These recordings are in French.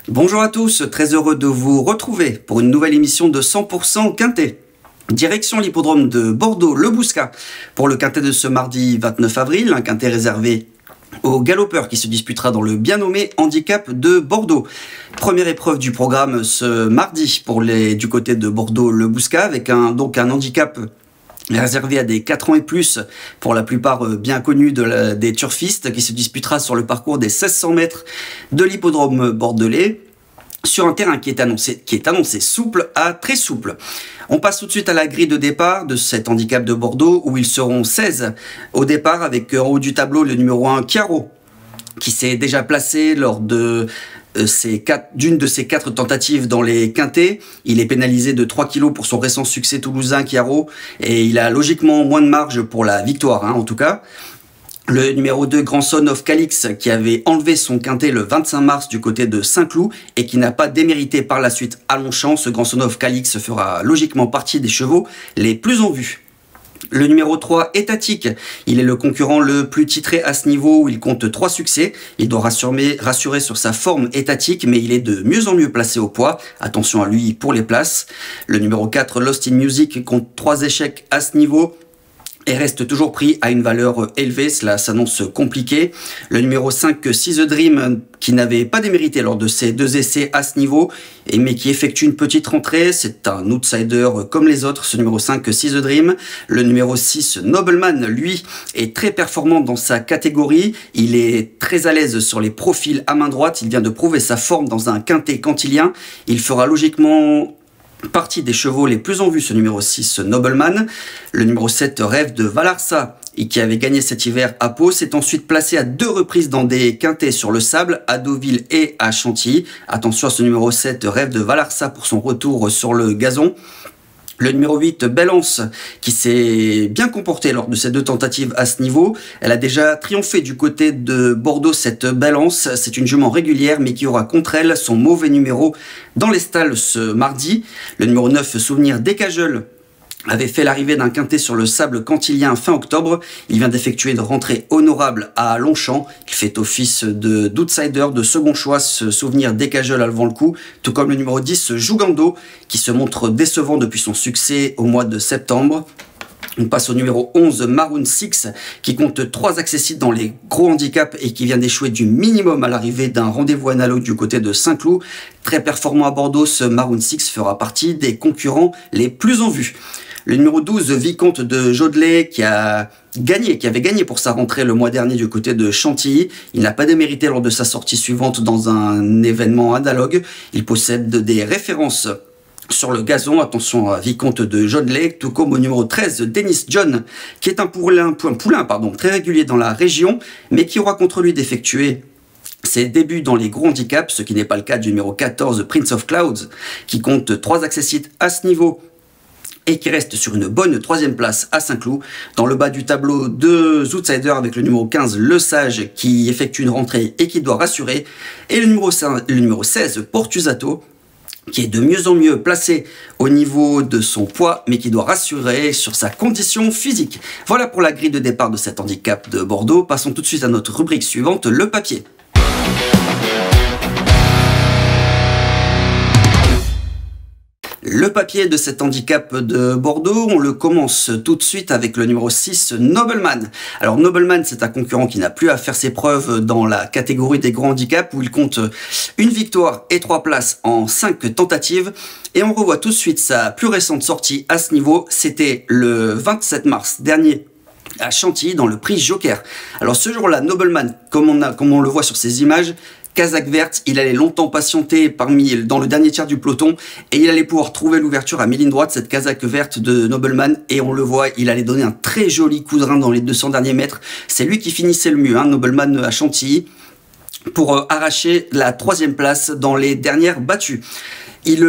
Bonjour à tous, très heureux de vous retrouver pour une nouvelle émission de 100% Quintet. Direction l'hippodrome de Bordeaux-Le Bouscat pour le Quintet de ce mardi 29 avril, un Quintet réservé aux galopeurs qui se disputera dans le bien nommé handicap de Bordeaux. Première épreuve du programme ce mardi pour du côté de Bordeaux-Le Bouscat avec un handicap réservé à des 4 ans et plus, pour la plupart bien connus des turfistes, qui se disputera sur le parcours des 1600 mètres de l'hippodrome bordelais, sur un terrain qui est annoncé souple à très souple. On passe tout de suite à la grille de départ de cet handicap de Bordeaux, où ils seront 16 au départ, avec en haut du tableau le numéro 1 Chiaro, qui s'est déjà placé lors d'une de ses 4 tentatives dans les quintets. Il est pénalisé de 3 kg pour son récent succès toulousain, Chiaro, et il a logiquement moins de marge pour la victoire, en tout cas. Le numéro 2, Grandson of Calix, qui avait enlevé son quintet le 25 mars du côté de Saint-Cloud et qui n'a pas démérité par la suite à Longchamp. Ce Grandson of Calix fera logiquement partie des chevaux les plus en vue. Le numéro 3, Étatique, il est le concurrent le plus titré à ce niveau, où il compte 3 succès. Il doit rassurer sur sa forme étatique, mais il est de mieux en mieux placé au poids. Attention à lui pour les places. Le numéro 4, Lost in Music, compte 3 échecs à ce niveau et reste toujours pris à une valeur élevée. Cela s'annonce compliqué. Le numéro 5, See the Dream, qui n'avait pas démérité lors de ses 2 essais à ce niveau, mais qui effectue une petite rentrée. C'est un outsider comme les autres, ce numéro 5, See the Dream. Le numéro 6, Nobleman, lui, est très performant dans sa catégorie. Il est très à l'aise sur les profils à main droite. Il vient de prouver sa forme dans un quintet cantilien. Il fera logiquement partie des chevaux les plus en vue, ce numéro 6, Nobleman. Le numéro 7, Rêve de Valarsa, et qui avait gagné cet hiver à Pau, s'est ensuite placé à 2 reprises dans des quintets sur le sable, à Deauville et à Chantilly. Attention à ce numéro 7, Rêve de Valarsa, pour son retour sur le gazon. Le numéro 8, Bellance, qui s'est bien comporté lors de ces 2 tentatives à ce niveau. Elle a déjà triomphé du côté de Bordeaux, cette Bellance. C'est une jument régulière, mais qui aura contre elle son mauvais numéro dans les stalles ce mardi. Le numéro 9, Souvenir d'Ecagel, avait fait l'arrivée d'un quintet sur le sable cantilien fin octobre. Il vient d'effectuer une rentrée honorable à Longchamp. Il fait office d'outsider, de second choix, ce Souvenir d'Ecagel à le coup, tout comme le numéro 10, Jugando, qui se montre décevant depuis son succès au mois de septembre. On passe au numéro 11, Maroon 6, qui compte 3 accessites dans les gros handicaps et qui vient d'échouer du minimum à l'arrivée d'un rendez-vous analogue du côté de Saint-Cloud. Très performant à Bordeaux, ce Maroon 6 fera partie des concurrents les plus en vue. Le numéro 12, Vicomte de Jodelet, qui avait gagné pour sa rentrée le mois dernier du côté de Chantilly. Il n'a pas démérité lors de sa sortie suivante dans un événement analogue. Il possède des références sur le gazon. Attention à Vicomte de Jodelet, tout comme au numéro 13, Dennis John, qui est un poulain très régulier dans la région, mais qui aura contre lui d'effectuer ses débuts dans les gros handicaps, ce qui n'est pas le cas du numéro 14, Prince of Clouds, qui compte 3 accessites à ce niveau et qui reste sur une bonne 3e place à Saint-Cloud. Dans le bas du tableau, 2 outsiders avec le numéro 15, Le Sage, qui effectue une rentrée et qui doit rassurer, et le numéro 16, Portusato, qui est de mieux en mieux placé au niveau de son poids, mais qui doit rassurer sur sa condition physique. Voilà pour la grille de départ de cet handicap de Bordeaux. Passons tout de suite à notre rubrique suivante, le papier. Le papier de cet handicap de Bordeaux, on le commence tout de suite avec le numéro 6, Nobleman. Alors Nobleman, c'est un concurrent qui n'a plus à faire ses preuves dans la catégorie des grands handicaps, où il compte une victoire et 3 places en 5 tentatives. Et on revoit tout de suite sa plus récente sortie à ce niveau. C'était le 27 mars dernier à Chantilly dans le prix Joker. Alors ce jour-là, Nobleman, comme on le voit sur ces images, casaque verte, il allait longtemps patienter dans le dernier tiers du peloton et il allait pouvoir trouver l'ouverture à mi-ligne droite, cette casaque verte de Nobleman, et on le voit, il allait donner un très joli coup de rein dans les 200 derniers mètres. C'est lui qui finissait le mieux, Nobleman à Chantilly, pour arracher la 3e place dans les dernières battues. Il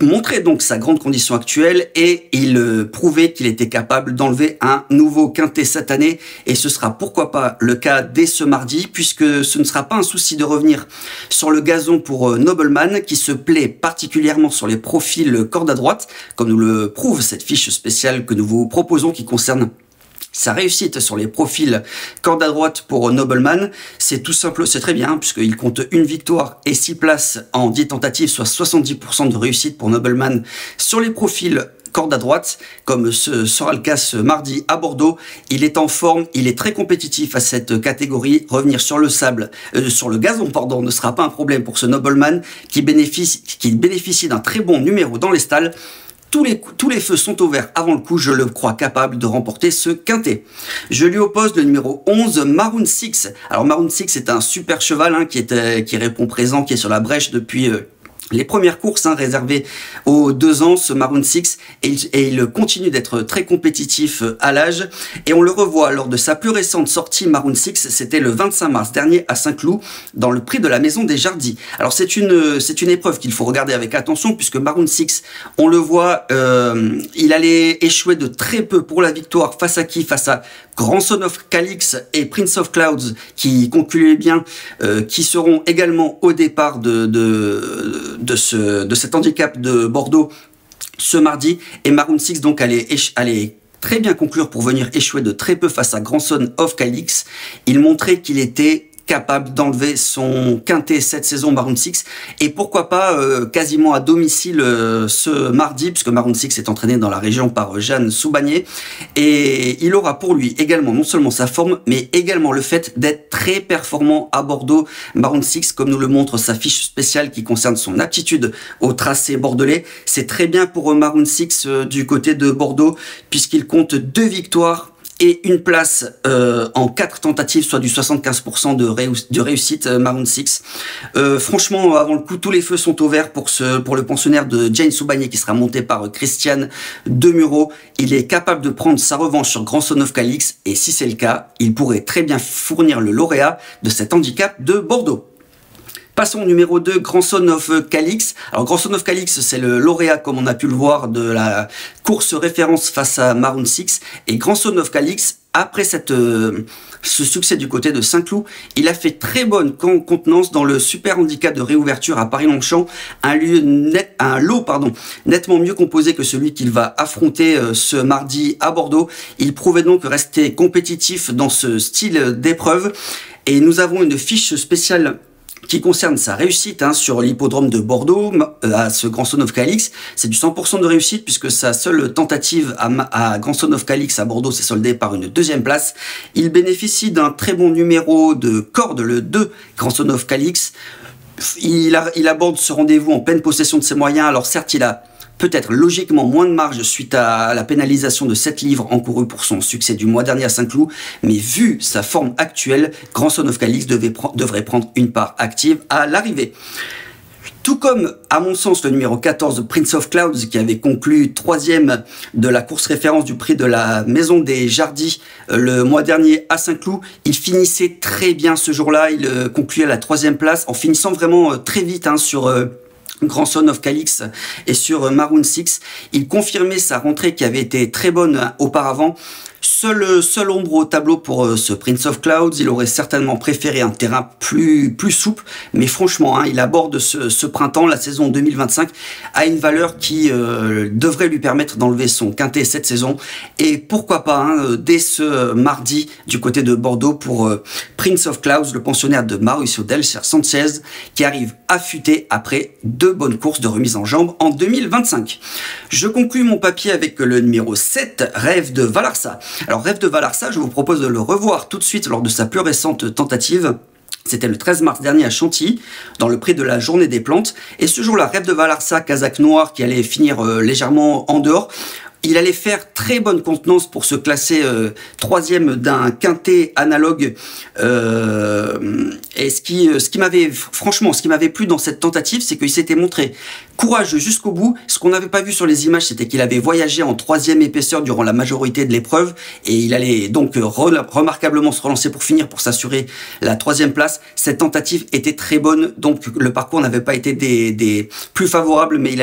montrait donc sa grande condition actuelle et il prouvait qu'il était capable d'enlever un nouveau quintet cette année. Et ce sera pourquoi pas le cas dès ce mardi, puisque ce ne sera pas un souci de revenir sur le gazon pour Nobleman, qui se plaît particulièrement sur les profils corde à droite, comme nous le prouve cette fiche spéciale que nous vous proposons qui concerne sa réussite sur les profils corde à droite pour Nobleman. C'est tout simple, c'est très bien, puisqu'il compte une victoire et 6 places en 10 tentatives, soit 70% de réussite pour Nobleman sur les profils corde à droite, comme ce sera le cas ce mardi à Bordeaux. Il est en forme, il est très compétitif à cette catégorie. Revenir sur le sur le gazon, pardon, ne sera pas un problème pour ce Nobleman qui bénéficie d'un très bon numéro dans les stalles. Tous les feux sont ouverts avant le coup, je le crois capable de remporter ce quintet. Je lui oppose le numéro 11, Maroon 6. Alors Maroon 6 est un super cheval hein, qui répond présent, qui est sur la brèche depuis les premières courses hein, réservées aux 2 ans, ce Maroon 6, et il continue d'être très compétitif à l'âge. Et on le revoit lors de sa plus récente sortie Maroon 6, c'était le 25 mars dernier à Saint-Cloud, dans le prix de la Maison des Jardis. Alors c'est une épreuve qu'il faut regarder avec attention, puisque Maroon 6, on le voit, il allait échouer de très peu pour la victoire. Face à qui? Face à Grandson of Calix et Prince of Clouds, qui concluaient bien, qui seront également au départ de cet handicap de Bordeaux ce mardi. Et Maroon 6 donc allait très bien conclure pour venir échouer de très peu face à Grandson of Calix. Il montrait qu'il était capable d'enlever son quintet cette saison Maroon 6 et pourquoi pas quasiment à domicile ce mardi, puisque Maroon 6 est entraîné dans la région par Jeanne Soubagné, et il aura pour lui également non seulement sa forme mais également le fait d'être très performant à Bordeaux. Maroon 6, comme nous le montre sa fiche spéciale qui concerne son aptitude au tracé bordelais, c'est très bien pour Maroon 6 du côté de Bordeaux, puisqu'il compte 2 victoires et une place en 4 tentatives, soit du 75% de réussite Maroon 6. Franchement, avant le coup, tous les feux sont ouverts pour le pensionnaire de Jane Soubagné qui sera monté par Christiane Demureau. Il est capable de prendre sa revanche sur Grandson of Calix et si c'est le cas, il pourrait très bien fournir le lauréat de cet handicap de Bordeaux. Passons au numéro 2, Grandson of Calix. Alors Grandson of Calix, c'est le lauréat, comme on a pu le voir, de la course référence face à Maroon 6. Et Grandson of Calix, après ce succès du côté de Saint-Cloud, il a fait très bonne contenance dans le super handicap de réouverture à Paris-Longchamp, un lot nettement mieux composé que celui qu'il va affronter ce mardi à Bordeaux. Il prouvait donc rester compétitif dans ce style d'épreuve. Et nous avons une fiche spéciale qui concerne sa réussite hein, sur l'hippodrome de Bordeaux, à ce Grandson of Calix. C'est du 100% de réussite, puisque sa seule tentative à Grandson of Calix à Bordeaux s'est soldée par une 2e place. Il bénéficie d'un très bon numéro de corde, le 2, Grandson of Calix. Il aborde ce rendez-vous en pleine possession de ses moyens. Alors certes, il a peut-être logiquement moins de marge suite à la pénalisation de 7 livres encourus pour son succès du mois dernier à Saint-Cloud, mais vu sa forme actuelle, Grandson of Calix devrait prendre une part active à l'arrivée. Tout comme, à mon sens, le numéro 14, Prince of Clouds, qui avait conclu 3e de la course référence du prix de la Maison des Jardis le mois dernier à Saint-Cloud. Il finissait très bien ce jour-là, il concluait à la 3e place, en finissant vraiment très vite hein, sur Grandson of Calix et sur Maroon 6. Il confirmait sa rentrée qui avait été très bonne auparavant. Seul ombre au tableau pour ce Prince of Clouds. Il aurait certainement préféré un terrain plus souple, mais franchement, hein, il aborde ce printemps, la saison 2025, à une valeur qui devrait lui permettre d'enlever son quintet cette saison. Et pourquoi pas, hein, dès ce mardi, du côté de Bordeaux, pour Prince of Clouds, le pensionnaire de Mauricio Del Sanchez, qui arrive affûté après 2 bonnes courses de remise en jambe en 2025. Je conclus mon papier avec le numéro 7, Rêve de Valarsa. Alors Rêve de Valarsa, je vous propose de le revoir tout de suite lors de sa plus récente tentative. C'était le 13 mars dernier à Chantilly, dans le prix de la Journée des Plantes. Et ce jour-là, Rêve de Valarsa, casaque noir, qui allait finir légèrement en dehors. Il allait faire très bonne contenance pour se classer 3e d'un quintet analogue Et ce qui m'avait plu dans cette tentative, c'est qu'il s'était montré courageux jusqu'au bout. Ce qu'on n'avait pas vu sur les images, c'était qu'il avait voyagé en 3e épaisseur durant la majorité de l'épreuve et il allait donc remarquablement se relancer pour finir, pour s'assurer la 3e place. Cette tentative était très bonne, donc le parcours n'avait pas été des plus favorables, mais il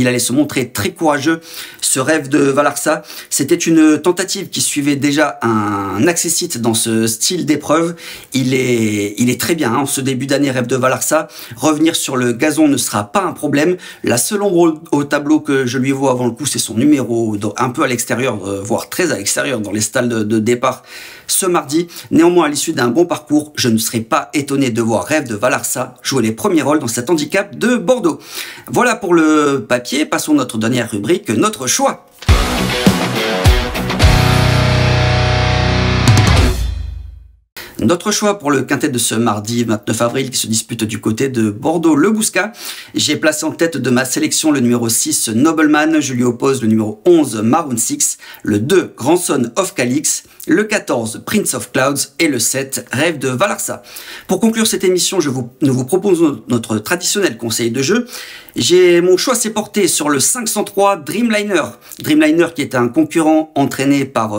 allait se montrer très courageux. Ce rêve de Valarsa, c'était une tentative qui suivait déjà un accessite dans ce style d'épreuve. Il est très bien, hein, en ce début d'année, rêve de Valarsa. Revenir sur le gazon ne sera pas un problème. La seule ombre au tableau que je lui vois avant le coup, c'est son numéro un peu à l'extérieur, voire très à l'extérieur dans les stalles de départ ce mardi. Néanmoins, à l'issue d'un bon parcours, je ne serais pas étonné de voir rêve de Valarsa jouer les premiers rôles dans cet handicap de Bordeaux. Voilà pour le papier. Passons à notre dernière rubrique, notre choix. Notre choix pour le quintet de ce mardi 29 avril qui se dispute du côté de Bordeaux-Le Bouscat. J'ai placé en tête de ma sélection le numéro 6 Nobleman, je lui oppose le numéro 11 Maroon 6, le 2 Grandson of Calix, le 14 Prince of Clouds et le 7 Rêve de Valarsa. Pour conclure cette émission, nous vous proposons notre traditionnel conseil de jeu. Mon choix s'est porté sur le 503 Dreamliner. Dreamliner qui est un concurrent entraîné par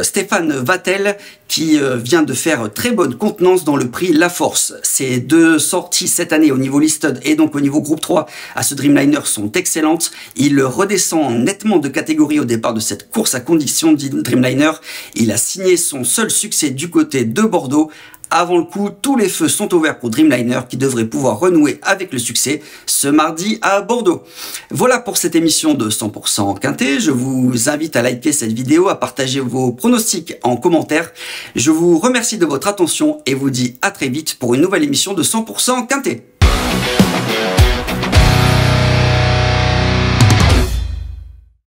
Stéphane Vattel qui vient de faire très bonne contenance dans le prix La Force. Ses 2 sorties cette année au niveau Listed et donc au niveau groupe 3 à ce Dreamliner sont excellentes. Il redescend nettement de catégorie au départ de cette course à condition de Dreamliner. Il a signé son seul succès du côté de Bordeaux. Avant le coup, tous les feux sont ouverts pour Dreamliner qui devrait pouvoir renouer avec le succès ce mardi à Bordeaux. Voilà pour cette émission de 100% Quintet. Je vous invite à liker cette vidéo, à partager vos pronostics en commentaire. Je vous remercie de votre attention et vous dis à très vite pour une nouvelle émission de 100% Quintet.